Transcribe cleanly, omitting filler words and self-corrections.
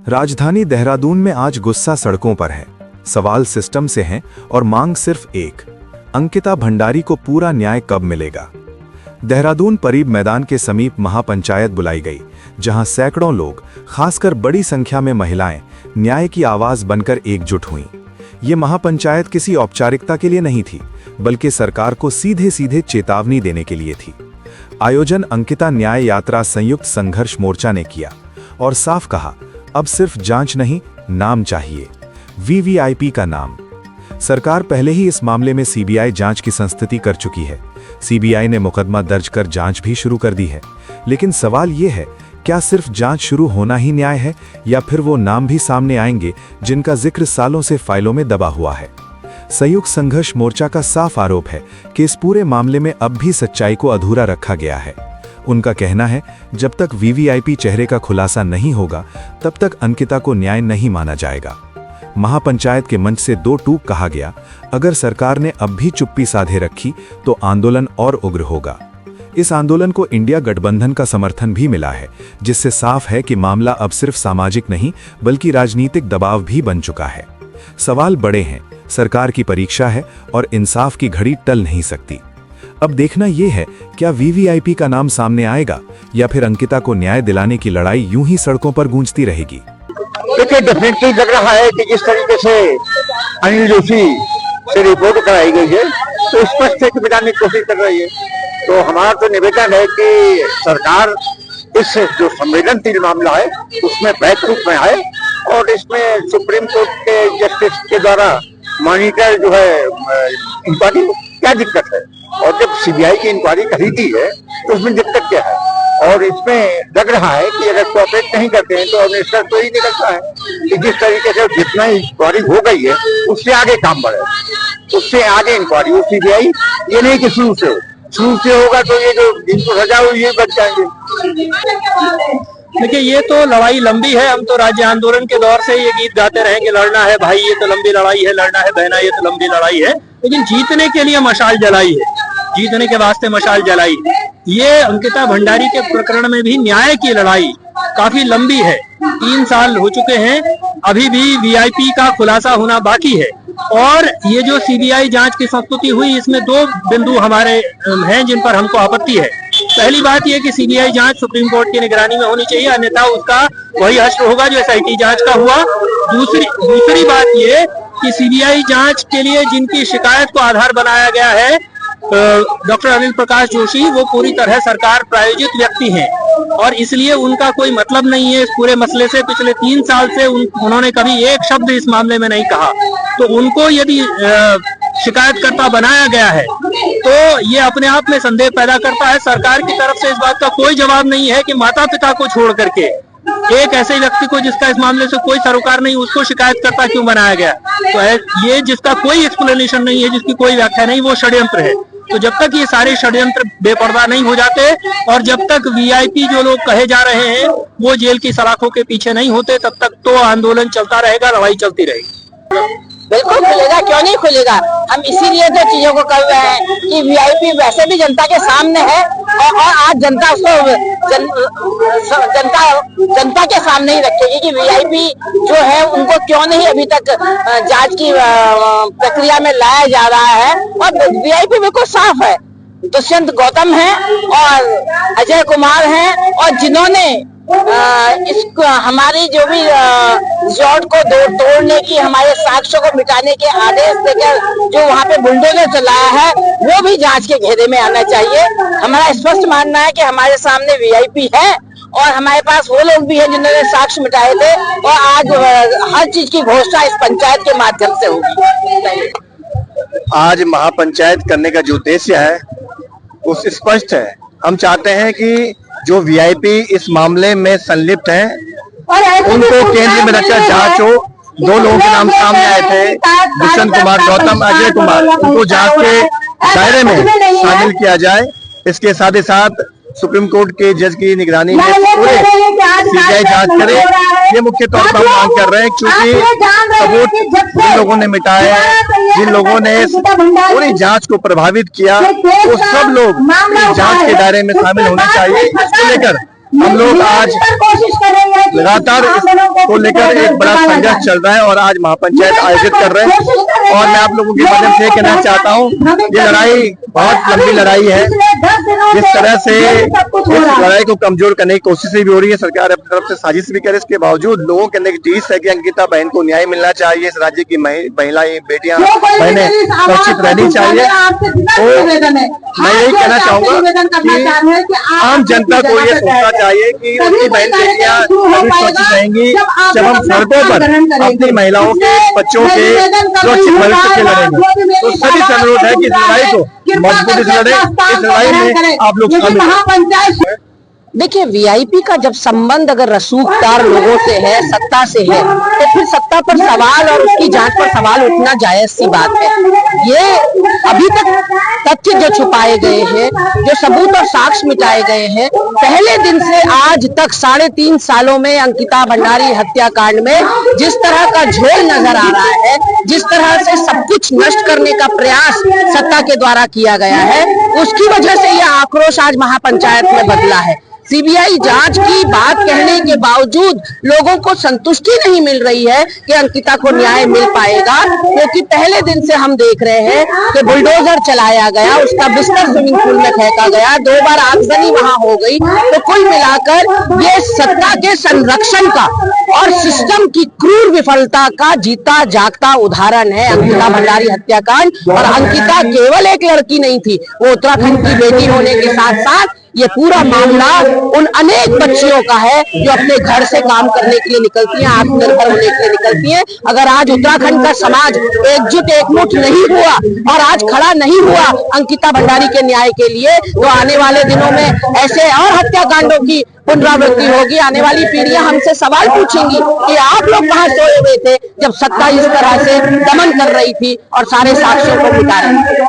राजधानी देहरादून में आज गुस्सा सड़कों पर है। सवाल सिस्टम से हैं और मांग सिर्फ एक, अंकिता भंडारी को पूरा न्याय कब मिलेगा। देहरादून परीब मैदान के समीप महापंचायत बुलाई गई, जहां सैकड़ों लोग, खासकर बड़ी संख्या में महिलाएं, न्याय की आवाज बनकर एकजुट हुईं। ये महापंचायत किसी औपचारिकता के लिए नहीं थी, बल्कि सरकार को सीधे सीधे चेतावनी देने के लिए थी। आयोजन अंकिता न्याय यात्रा संयुक्त संघर्ष मोर्चा ने किया और साफ कहा, अब सिर्फ जांच नहीं, नाम चाहिए, वीवीआईपी का नाम। सरकार पहले ही इस मामले में सीबीआई जांच की संस्तुति कर चुकी है। सीबीआई ने मुकदमा दर्ज कर जांच भी शुरू कर दी है। लेकिन सवाल ये है, क्या सिर्फ जांच शुरू होना ही न्याय है, या फिर वो नाम भी सामने आएंगे जिनका जिक्र सालों से फाइलों में दबा हुआ है। संयुक्त संघर्ष मोर्चा का साफ आरोप है कि इस पूरे मामले में अब भी सच्चाई को अधूरा रखा गया है। उनका कहना है, जब तक वीवीआईपी चेहरे का खुलासा नहीं होगा, तब तक अंकिता को न्याय नहीं माना जाएगा। महापंचायत के मंच से दो टूक कहा गया, अगर सरकार ने अब भी चुप्पी साधे रखी तो आंदोलन और उग्र होगा। इस आंदोलन को इंडिया गठबंधन का समर्थन भी मिला है, जिससे साफ है कि मामला अब सिर्फ सामाजिक नहीं बल्कि राजनीतिक दबाव भी बन चुका है। सवाल बड़े हैं, सरकार की परीक्षा है और इंसाफ की घड़ी टल नहीं सकती। अब देखना यह है, क्या वीवीआईपी का नाम सामने आएगा या फिर अंकिता को न्याय दिलाने की लड़ाई यूं ही सड़कों पर गूंजती रहेगी। देखिए, डेफिनेटली लग रहा है कि जिस तरीके से अनिल जोशी से रिपोर्ट कराई गई है, तो स्पष्ट है कि मिटाने की कोशिश कर रही है। तो हमारा तो निवेदन है कि सरकार इस जो संवेदनशील मामला है उसमें बैक रूप में आए और इसमें सुप्रीम कोर्ट के जस्टिस के द्वारा मॉनिटर जो है इंक्वायरी, क्या दिक्कत है। और जब सीबीआई की इंक्वायरी करी थी है तो उसमें दिक्कत क्या है। और इसमें लग रहा है कि अगर कोऑपरेट नहीं करते हैं तो निष्कर्ष तो ही निकलता है कि जिस तरीके से जितना इंक्वायरी हो गई है उससे आगे काम बढ़े, उससे आगे इंक्वायरी हो। सीबीआई ये नहीं कि शुरू से होगा तो ये जो जिनको सजा हुई ये बच जाएंगे। देखिए, ये तो लड़ाई लंबी है। हम तो राज्य आंदोलन के दौर से ये गीत गाते रहेंगे, लड़ना है भाई ये तो लंबी लड़ाई है, लड़ना है बहना ये तो लंबी लड़ाई है। लेकिन जीतने के लिए मशाल जलाई है, जीतने के वास्ते मशाल जलाई। ये अंकिता भंडारी के प्रकरण में भी न्याय की लड़ाई काफी लंबी है। 3 साल हो चुके हैं, अभी भी वीआईपी का खुलासा होना बाकी है। और ये जो सीबीआई जांच की संस्तुति हुई, इसमें 2 बिंदु हमारे हैं जिन पर हमको आपत्ति है। पहली बात यह कि सीबीआई जांच सुप्रीम कोर्ट की निगरानी में होनी चाहिए, अन्यथा उसका वही हश्र होगा जो एसआईटी जांच का हुआ। दूसरी बात यह कि सीबीआई जांच के लिए जिनकी शिकायत को आधार बनाया गया है, डॉक्टर अनिल प्रकाश जोशी, वो पूरी तरह सरकार प्रायोजित व्यक्ति हैं और इसलिए उनका कोई मतलब नहीं है इस पूरे मसले से। पिछले 3 साल से उन्होंने कभी एक शब्द इस मामले में नहीं कहा। तो उनको यदि शिकायतकर्ता बनाया गया है तो ये अपने आप में संदेह पैदा करता है। सरकार की तरफ से इस बात का कोई जवाब नहीं है कि माता पिता को छोड़ करके एक ऐसे व्यक्ति को जिसका इस मामले से कोई सरोकार नहीं, उसको शिकायतकर्ता क्यों बनाया गया। तो ये जिसका कोई एक्सप्लेनेशन नहीं है, जिसकी कोई व्याख्या नहीं, वो षड्यंत्र है। तो जब तक ये सारे षड्यंत्र बेपर्दा नहीं हो जाते और जब तक वीआईपी जो लोग कहे जा रहे हैं वो जेल की सलाखों के पीछे नहीं होते, तब तक तो आंदोलन चलता रहेगा, लड़ाई चलती रहेगी। बिल्कुल खुलेगा, क्यों नहीं खुलेगा। हम इसीलिए तो चीजों को कर रहे हैं कि वीआईपी वैसे भी जनता के सामने है और आज जनता उसको जनता के सामने ही रखेगी कि वीआईपी जो है उनको क्यों नहीं अभी तक जांच की प्रक्रिया में लाया जा रहा है। और वीआईपी बिल्कुल साफ है, दुष्यंत गौतम है और अजय कुमार हैं, और जिन्होंने इसको हमारी जो भी रिजॉर्ट को तोड़ने की, हमारे साक्ष्यों को मिटाने के आदेश देकर जो वहाँ पे बुलडोजर चलाया है, वो भी जांच के घेरे में आना चाहिए। हमारा स्पष्ट मानना है कि हमारे सामने वीआईपी है और हमारे पास वो लोग भी हैं जिन्होंने साक्ष्य मिटाए थे और आज हर चीज की घोषणा इस पंचायत के माध्यम से होगी। आज महापंचायत करने का जो उद्देश्य है वो स्पष्ट है। हम चाहते हैं कि जो वीआईपी इस मामले में संलिप्त हैं उनको केंद्र में रखकर जांच हो। 2 लोगों के नाम सामने आए थे, दुष्यंत कुमार गौतम, अजय कुमार, उनको जांच के दायरे में शामिल किया जाए। इसके साथ ही साथ सुप्रीम कोर्ट के जज की निगरानी में पूरे सीबीआई जांच करे, ये मुख्य तौर पर हम मांग कर रहे हैं। क्योंकि सबूत जिन लोगों ने मिटाए हैं, जिन लोगों ने पूरी जांच को प्रभावित किया, वो सब लोग जांच के दायरे में शामिल होने चाहिए। इसको लेकर हम लोग आज लगातार इसको लेकर एक बड़ा संघर्ष चल रहा है और आज महापंचायत आयोजित कर रहे हैं। और मैं आप लोगों के माध्यम से कहना चाहता हूँ, ये लड़ाई बहुत लंबी लड़ाई है। जिस तरह से इस लड़ाई को कमजोर करने की कोशिश भी हो रही है, सरकार अपनी तरफ से साजिश भी करे, इसके बावजूद लोगों के अंदर एक चीज है कि अंकिता बहन को न्याय मिलना चाहिए। इस राज्य की महिलाएं, बेटियां, बहनें सुरक्षित रहनी चाहिए। तो मैं यही कहना चाहूंगा कि आम जनता को ये सोचना चाहिए कि उनकी बहन बेटियां अभी सुरक्षित रहेंगी जब हम सड़कों पर अपनी महिलाओं के, बच्चों के सुरक्षित भविष्य के लड़ेंगे। तो सभी से अनुरोध है कि इस लड़ाई को मजबूती से लड़े। इस लड़ाई में आप लोग शामिल। देखिए, वीआईपी का जब संबंध अगर रसूखदार लोगों से है, सत्ता से है, तो फिर सत्ता पर सवाल और उसकी जांच पर सवाल उठना जायज सी बात है। ये अभी तक तथ्य जो छुपाए गए हैं, जो सबूत और साक्ष्य मिटाए गए हैं, पहले दिन से आज तक 3.5 सालों में अंकिता भंडारी हत्याकांड में जिस तरह का झोल नजर आ रहा है, जिस तरह से सब कुछ नष्ट करने का प्रयास सत्ता के द्वारा किया गया है, उसकी वजह से यह आक्रोश आज महापंचायत में बदला है। सीबीआई जांच की बात कहने के बावजूद लोगों को संतुष्टि नहीं मिल रही है कि अंकिता को न्याय मिल पाएगा, क्योंकि पहले दिन से हम देख रहे हैं कि बुलडोजर चलाया गया, उसका बिस्तर स्विमिंग पूल में फेंका गया, 2 बार आगजनी वहां हो गई। तो कुल मिलाकर ये सत्ता के संरक्षण का और सिस्टम की क्रूर विफलता का जीता जागता उदाहरण है अंकिता भंडारी हत्याकांड। और अंकिता केवल एक लड़की नहीं थी, वो उत्तराखंड की बेटी होने के साथ साथ ये पूरा मामला उन अनेक बच्चियों का है जो अपने घर से काम करने के लिए निकलती हैं, आत्मनिर्भर होने के लिए निकलती हैं। अगर आज उत्तराखंड का समाज एकजुट एकमुठ नहीं हुआ और आज खड़ा नहीं हुआ अंकिता भंडारी के न्याय के लिए, तो आने वाले दिनों में ऐसे और हत्याकांडों की पुनरावृत्ति होगी। आने वाली पीढ़ियां हमसे सवाल पूछेंगी कि आप लोग कहां सोए हुए थे जब सत्ता इस तरह से दमन कर रही थी और सारे साक्ष्यों को मिटा रही थी।